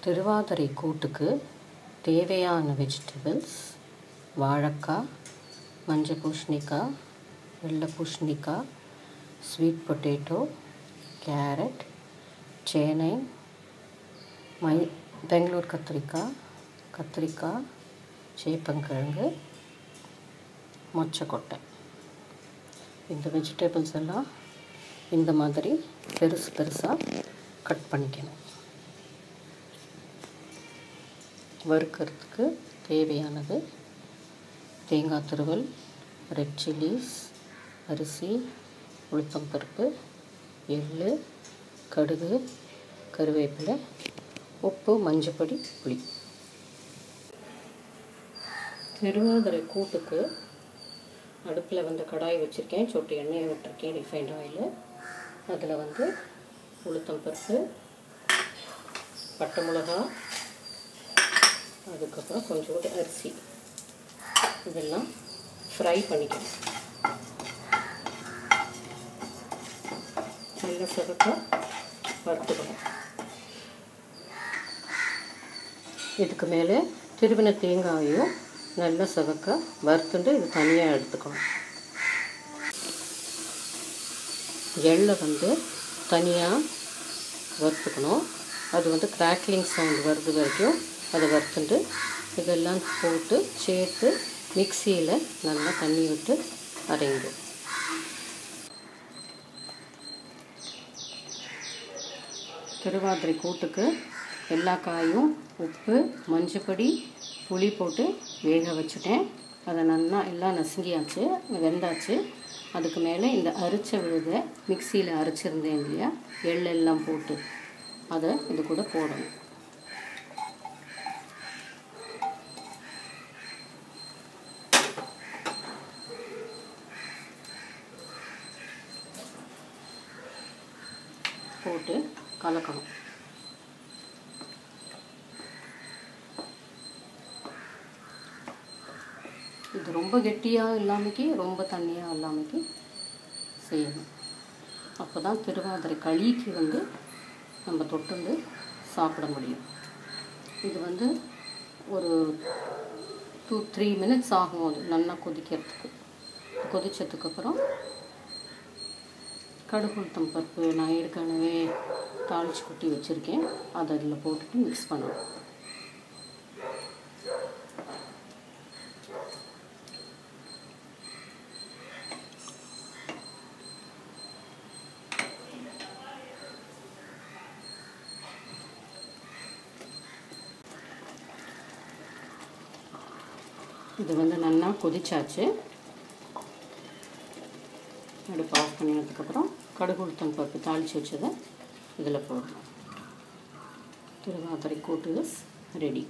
திருவாதிரை கூட்டுக்கு தேவையான வெஜிடபிள்ஸ் வாழைக்காய், மஞ்சள் பூசணிக்காய், வெள்ளை பூசணிக்காய், ஸ்வீட் பொட்டேட்டோ, கேரட், சேனை, பெங்களூர் கத்திரிக்காய், சேப்பங்கிழங்கு, மொச்சக்கொட்டை. இந்த வெஜிடபிள்ஸ் எல்லாம் இந்த மாதிரி பெருசாக கட் பண்ணிக்கணும். வறுக்கிறதுக்கு தேவையானது தேங்காய் துருவல், ரெட் சில்லிஸ், அரிசி, உளுத்தம்பருப்பு, எள்ளு, கடுகு, கருவேப்பிலை, உப்பு, மஞ்சப்பொடி, புளி. திருவாதிரை கூட்டுக்கு அடுப்பில் கடாய் வச்சுருக்கேன். சொட்டு எண்ணெயை விட்டுருக்கேன், ரிஃபைண்ட் ஆயில். அதில் உளுத்தம்பருப்பு, பட்டை மிளகா, அதுக்கப்புறம் கொஞ்சோண்டு அரிசி, இதெல்லாம் ஃப்ரை பண்ணிக்கணும். நல்ல சிவப்பாக வறுத்துக்கணும். இதுக்கு மேலே திருவின தேங்காயும் நல்ல சிவக்க வறுத்துட்டு இது தனியாக எடுத்துக்கணும். எள்ளை தனியாக வறுத்துக்கணும். அது கிராக்லிங் சவுண்ட் வருது வரைக்கும் அதை வறுத்துட்டு இதெல்லாம் போட்டு சேர்த்து மிக்சியில் நல்லா தண்ணி விட்டு அரைங்க. திருவாதிரை கூட்டுக்கு எல்லா காயும் உப்பு, மஞ்சப்பொடி, புளி போட்டு வேக வச்சுட்டேன். அதை நல்லா எல்லாம் நசுங்கியாச்சு, வெந்தாச்சு. அதுக்கு மேலே இந்த அரைச்ச விழுதை மிக்சியில் அரைச்சிருந்தேன் இல்லையா, எள்ளெல்லாம் போட்டு அதை இது கூட போடணும். போட்டு கலக்கணும். இது ரொம்ப கெட்டியாக இல்லாமக்கி ரொம்ப தண்ணியாக இல்லாமக்கி செய்யணும். அப்போ தான் திருவாதிரை களிக்கு நம்ம தொட்டு சாப்பிட முடியும். இது ஒரு 2-3 minutes ஆகும் அது நல்லா கொதிக்கிறதுக்கு. கொதித்ததுக்கப்புறம் கடுகு, உளுத்தம் பருப்பு நான் ஏற்கனவே தாளித்து கொட்டி வச்சுருக்கேன், அதை அதில் போட்டுட்டு மிக்ஸ் பண்ணணும். இது நல்லா கொதிச்சாச்சு. அடுப்பு ஆஃப் பண்ணினதுக்கப்புறம் கடுகு, உளுத்தம் பருப்பு தாளித்து வச்சதை இதில் போடணும். திருவாதிரை கூட்டு இஸ் ரெடி.